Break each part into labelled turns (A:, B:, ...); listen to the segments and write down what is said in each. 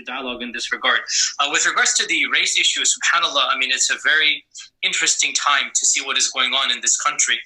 A: dialogue in this regard. With regards to the race issue, subhanAllah, I mean, it's a very interesting time to see what is going on in this country.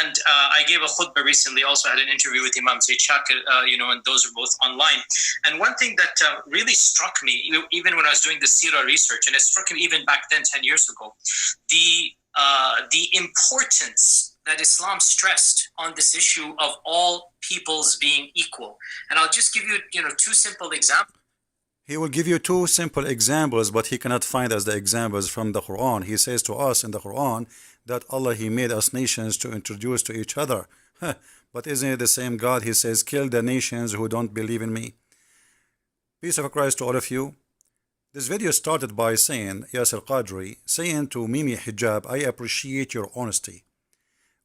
A: And I gave a khutbah recently, also had an interview with Imam Zaid Shakir, and those are both online. And one thing that really struck me, even when I was doing the Sira research, and it struck me even back then, 10 years ago, the importance that Islam stressed on this issue of all peoples being equal. And I'll just give you, two simple examples.
B: He will give you two simple examples, but he cannot find us the examples from the Quran. He says to us in the Quran that Allah, He made us nations to introduce to each other. But isn't it the same God? He says, kill the nations who don't believe in me. Peace of Christ to all of you. This video started by saying, Yasir Qadi saying to Mimi Hijab, I appreciate your honesty.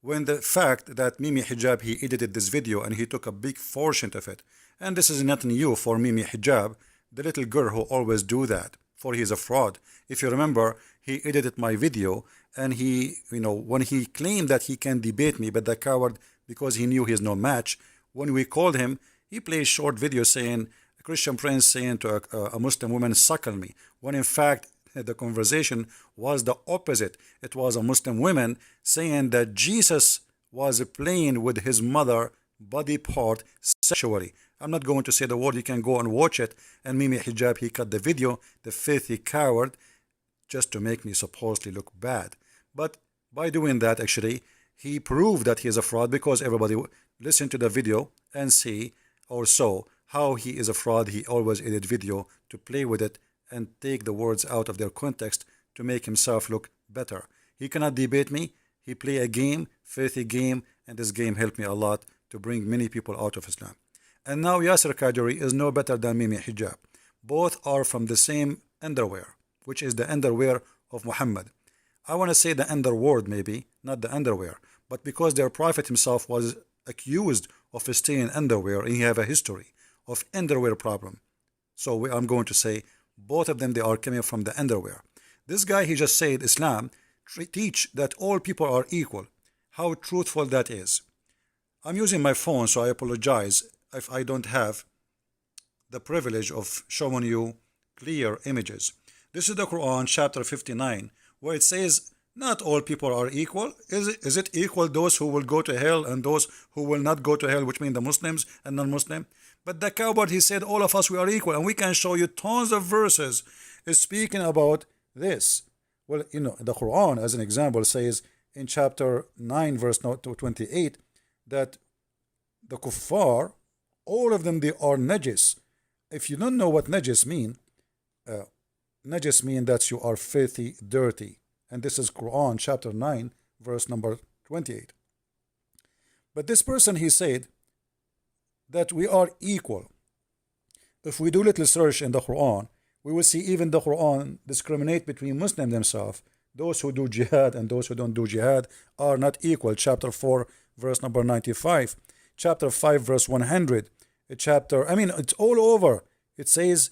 B: When the fact that Mimi Hijab, he edited this video and he took a big portion of it. And this is not new for Mimi Hijab, the little girl who always do that, for he is a fraud. If you remember, he edited my video and he, when he claimed that he can debate me, but the coward, because he knew he is no match, when we called him, he plays short video saying, ChristianPrince saying to a Muslim woman, suckle me, when in fact the conversation was the opposite. It was a Muslim woman saying that Jesus was playing with his mother body part sexually. I'm not going to say the word, you can go and watch it. And Mimi Hijab, he cut the video, the filthy coward, just to make me supposedly look bad. But by doing that, actually, he proved that he is a fraud, because everybody listen to the video and see or saw how he is a fraud. He always edit video to play with it and take the words out of their context to make himself look better. He cannot debate me. He play a game, filthy game, and this game helped me a lot to bring many people out of Islam. And now Yasir Qadi is no better than Mimi Hijab. Both are from the same underwear, which is the underwear of Muhammad. I want to say the underworld maybe, not the underwear, but because their prophet himself was accused of staying underwear, and he have a history of underwear problem. So I'm going to say both of them, they are coming from the underwear. This guy, he just said Islam teach that all people are equal. How truthful that is. I'm using my phone, so I apologize if I don't have the privilege of showing you clear images. This is the Quran, chapter 59, where it says, not all people are equal. Is it equal those who will go to hell and those who will not go to hell, which mean the Muslims and non-Muslim? But the coward, he said, all of us, we are equal. And we can show you tons of verses speaking about this. Well, the Quran, as an example, says in chapter 9, verse 28, that the kuffar, all of them, they are najis. If you don't know what najis mean that you are filthy, dirty. And this is Quran chapter 9, verse number 28. But this person, he said that we are equal. If we do little search in the Quran, we will see even the Quran discriminate between Muslims themselves. Those who do jihad and those who don't do jihad are not equal. Chapter 4, verse number 95. Chapter 5, verse 100. It's all over. It says,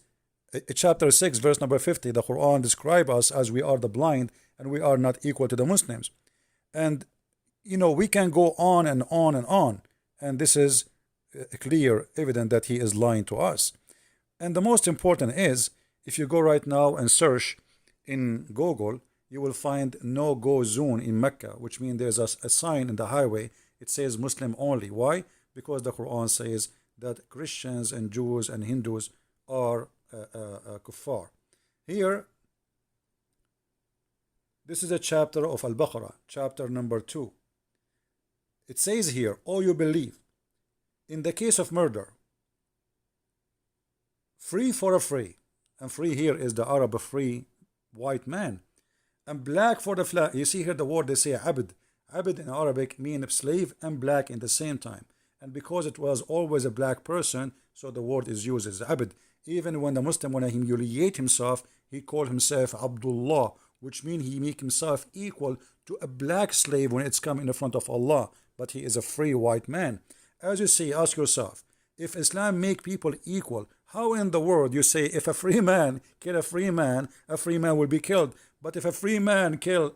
B: chapter 6, verse number 50, the Quran describes us as we are the blind and we are not equal to the Muslims. And, we can go on and on and on. And this is clear, evident that he is lying to us. And the most important is, if you go right now and search in Google, you will find no-go zone in Mecca, which means there's a sign in the highway. It says Muslim only. Why? Because the Quran says that Christians and Jews and Hindus are kuffar. Here, this is a chapter of Al-Baqarah, chapter number 2. It says here, "Oh, you believe, in the case of murder, free for a free," and free here is the Arab free white man, and black for the flag. You see here the word they say abd. Abd in Arabic means slave and black in the same time. And because it was always a black person, so the word is used as abd. Even when the Muslim, when he humiliate himself, he called himself Abdullah, which means he make himself equal to a black slave when it's come in the front of Allah. But he is a free white man. As you see, ask yourself, if Islam make people equal, how in the world you say if a free man kill a free man will be killed? But if a free man kill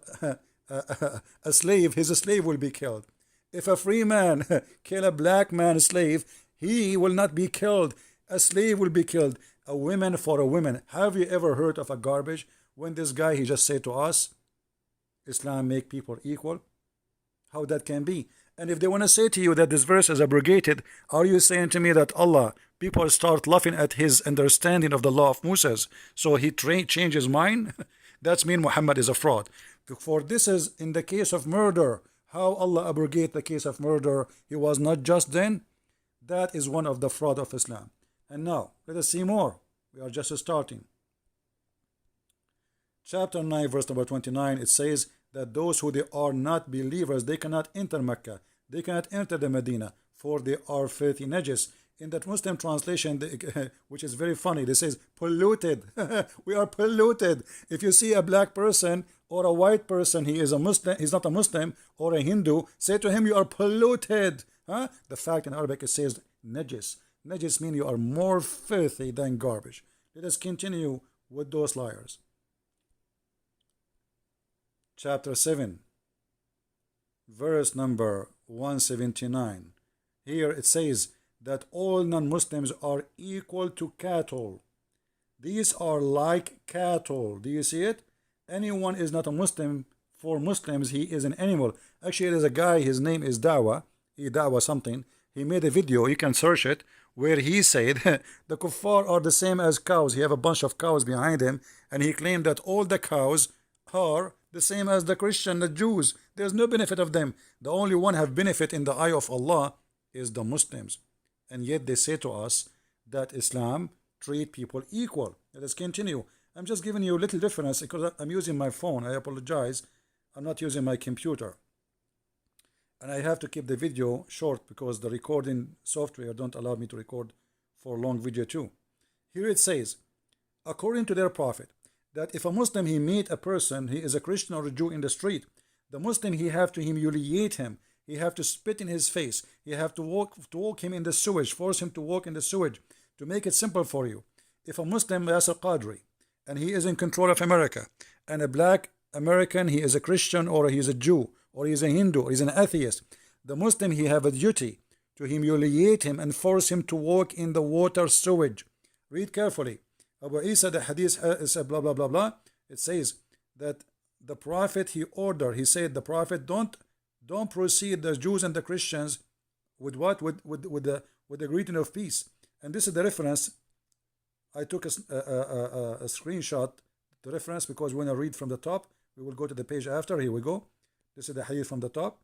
B: a slave, his slave will be killed. If a free man kill a black man slave, he will not be killed. A slave will be killed. A woman for a woman. Have you ever heard of a garbage when this guy he just said to us, Islam make people equal? How that can be? And if they want to say to you that this verse is abrogated, are you saying to me that Allah, people start laughing at his understanding of the law of Moses, so he changed his mind? That's mean Muhammad is a fraud. For this is in the case of murder. How Allah abrogate the case of murder? He was not just then. That is one of the fraud of Islam. And now, let us see more. We are just starting. Chapter 9, verse number 29, it says that those who they are not believers, they cannot enter Mecca. They cannot enter the Medina, for they are filthy najis. In that Muslim translation, which is very funny, they says polluted. We are polluted. If you see a black person or a white person, he is a Muslim, he's not a Muslim, or a Hindu, say to him, you are polluted. The fact in Arabic it says najis. Najis means you are more filthy than garbage. Let us continue with those liars. Chapter 7, verse number 179. Here it says that all non-Muslims are equal to cattle. These are like cattle. Do you see it? Anyone is not a Muslim. For Muslims, he is an animal. Actually, there's a guy, his name is Dawa. Dawa something. He made a video, you can search it, where he said the kuffar are the same as cows. He have a bunch of cows behind him, and he claimed that all the cows are the same as the Christian, the Jews. There's no benefit of them. The only one have benefit in the eye of Allah is the Muslims. And yet they say to us that Islam treat people equal. Let us continue. I'm just giving you a little difference because I'm using my phone. I apologize. I'm not using my computer. And I have to keep the video short because the recording software don't allow me to record for long video too. Here it says, according to their prophet, that if a Muslim he meet a person, he is a Christian or a Jew in the street, the Muslim he have to humiliate him, he have to spit in his face, he have to walk him in the sewage, force him to walk in the sewage. To make it simple for you, if a Muslim Yasir Qadi and he is in control of America, and a black American he is a Christian or he is a Jew or he is a Hindu or he is an atheist, the Muslim he have a duty to humiliate him and force him to walk in the water sewage. Read carefully. Abu Isa, the hadith is blah blah blah blah. It says that the prophet he ordered, he said the prophet don't proceed the Jews and the Christians with what? With the greeting of peace. And this is the reference. I took a screenshot, the reference, because when I read from the top, we will go to the page after. Here we go. This is the hadith from the top.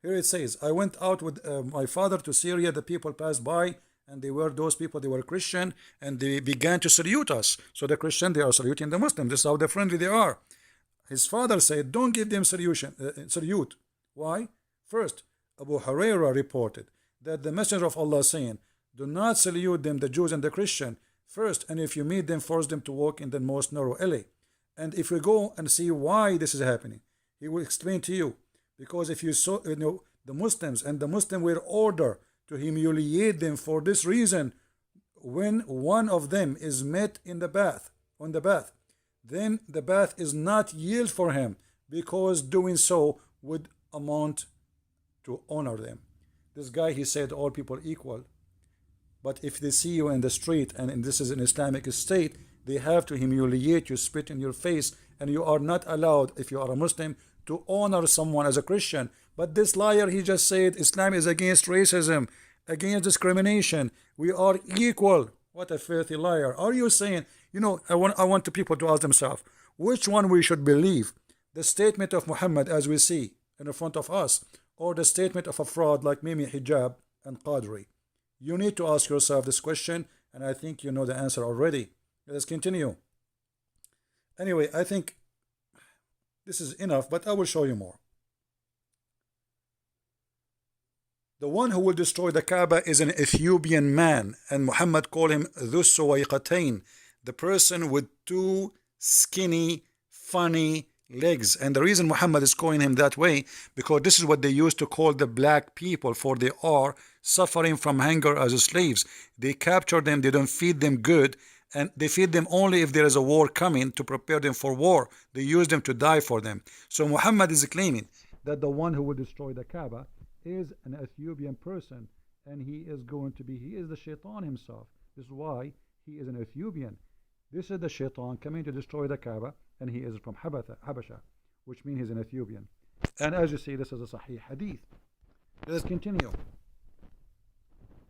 B: Here it says, I went out with my father to Syria. The people passed by, and they were those people, they were Christian, and they began to salute us. So the Christian, they are saluting the Muslim. This is how friendly they are. His father said, don't give them salute. Why? First, Abu Huraira reported that the Messenger of Allah saying, do not salute them, the Jews and the Christian, first, and if you meet them, force them to walk in the most narrow alley. And if we go and see why this is happening, he will explain to you. Because if you saw, the Muslims and the Muslim were ordered to humiliate them for this reason, when one of them is met in the bath, then the bath is not yield for him, because doing so would amount to honor them. This guy, he said all people equal, but if they see you in the street, and this is an Islamic state, they have to humiliate you, spit in your face, and you are not allowed, if you are a Muslim, to honor someone as a Christian. But this liar, he just said Islam is against racism, against discrimination. We are equal. What a filthy liar. Are you saying, I want the people to ask themselves, which one we should believe? The statement of Muhammad as we see in front of us, or the statement of a fraud like Mimi Hijab and Qadri? You need to ask yourself this question, and I think you know the answer already. Let's continue. Anyway, I think this is enough, but I will show you more. The one who will destroy the Kaaba is an Ethiopian man, and Muhammad called him Dhu Suwayqatayn, the person with two skinny, funny legs. And the reason Muhammad is calling him that way, because this is what they used to call the black people, for they are suffering from hunger as slaves. They capture them, they don't feed them good, and they feed them only if there is a war coming to prepare them for war. They use them to die for them. So Muhammad is claiming that the one who will destroy the Kaaba is an Ethiopian person, and he is the shaitan himself. This is why he is an Ethiopian. This is the shaitan coming to destroy the Kaaba, and he is from Habasha, which means he's an Ethiopian. And as you see, this is a Sahih Hadith. Let's continue.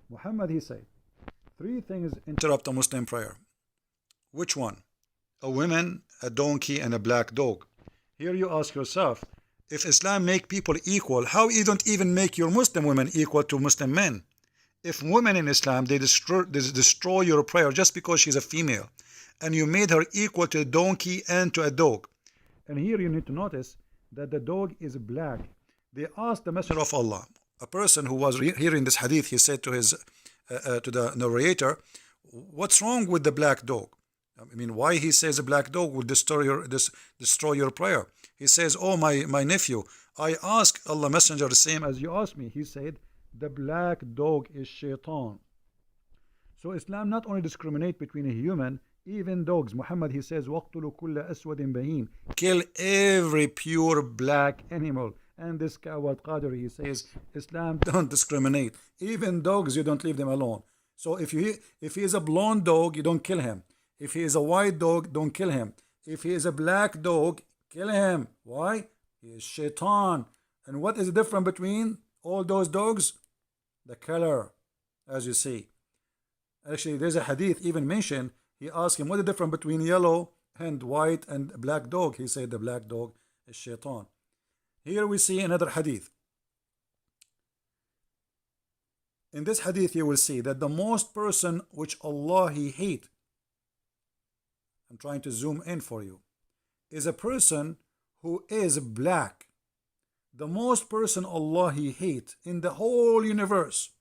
B: Muhammad, he said, 3 things interrupt a Muslim prayer. Which one? A woman, a donkey, and a black dog. Here you ask yourself, if Islam make people equal, how you don't even make your Muslim women equal to Muslim men? If women in Islam, they destroy your prayer just because she's a female, and you made her equal to a donkey and to a dog. And here you need to notice that the dog is black. They asked the Messenger of Allah, a person who was hearing this hadith, he said to his to the narrator, what's wrong with the black dog? I mean, why he says a black dog will destroy your prayer? He says, oh, my nephew, I asked Allah Messenger the same as you asked me. He said, the black dog is shaitan. So Islam not only discriminate between a human, even dogs. Muhammad, he says, وَقْتُلُوا كُلَّ أَسْوَدٍ بَهِيمٍ. Kill every pure black animal. And this Coward Qadri, he says, Islam don't discriminate. Even dogs, you don't leave them alone. So if he is a blonde dog, you don't kill him. If he is a white dog, don't kill him. If he is a black dog, kill him. Why? He is shaitan. And what is the difference between all those dogs? The color, as you see. Actually, there's a hadith even mentioned. He asked him, what's the difference between yellow and white and black dog? He said the black dog is shaitan. Here we see another hadith. In this hadith you will see that the most person which Allah he hate, I'm trying to zoom in for you, is a person who is black. The most person Allah he hate in the whole universe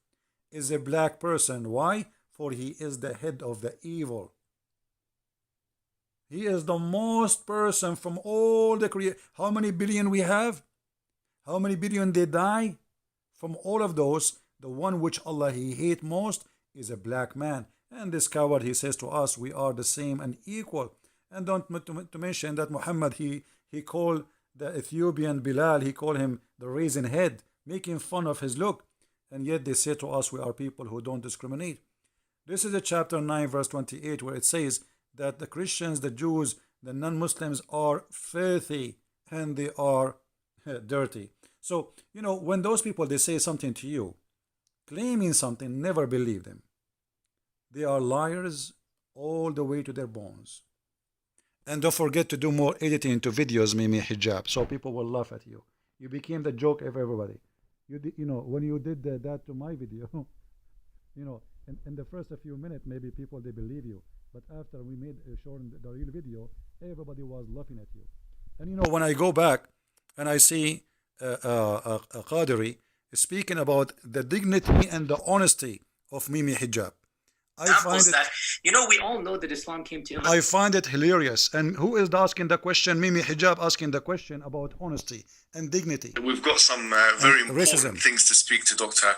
B: is a black person. Why? For he is the head of the evil. He is the most person from all the creation. How many billion we have? How many billion they die? From all of those, the one which Allah he hate most is a black man. And this coward, he says to us, we are the same and equal. And don't to mention that Muhammad, he called the Ethiopian Bilal, he called him the raisin head, making fun of his look. And yet they say to us, we are people who don't discriminate. This is a chapter 9 verse 28 where it says that the Christians, the Jews, the non-Muslims are filthy and they are dirty. So, you know, when those people, they say something to you, claiming something, never believe them. They are liars all the way to their bones. And don't forget to do more editing to videos, Mimi Hijab, so people will laugh at you. You became the joke of everybody. You know, when you did that to my video, you know, in the first few minutes, maybe people, they believe you. But after we made showing the real video, everybody was laughing at you. And you know, when I go back and I see Qadri speaking about the dignity and the honesty of Mimi Hijab, I find it,
A: you know, we all know that Islam came to
B: I find it hilarious. And who is asking the question? Mimi Hijab asking the question about honesty and dignity.
C: We've got some very important things to speak to Dr.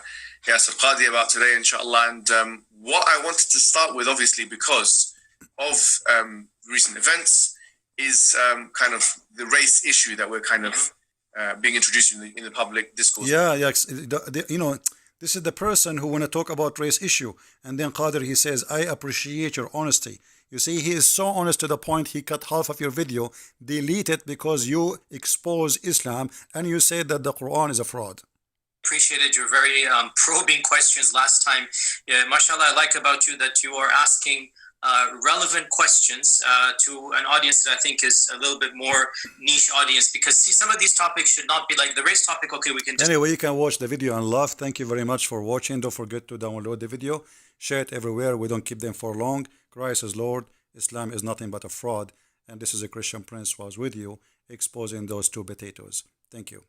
C: Yasir Qadi about today, inshallah. And what I wanted to start with, obviously, because of recent events, is kind of the race issue that we're kind of being introduced in the public discourse.
B: Yeah, you know, this is the person who want to talk about race issue, and then Qadr, he says, I appreciate your honesty. You see, he is so honest to the point he cut half of your video, delete it because you expose Islam and you say that the Quran is a fraud.
A: Appreciated your very probing questions last time. Yeah, mashallah, I like about you that you are asking relevant questions to an audience that I think is a little bit more niche audience, because see, some of these topics should not be like the race topic. Okay, we can just...
B: Anyway, you can watch the video and laugh. Thank you very much for watching. Don't forget to download the video, share it everywhere. We don't keep them for long. Christ is Lord. Islam is nothing but a fraud. And this is a Christian Prince was with you, exposing those two potatoes. Thank you.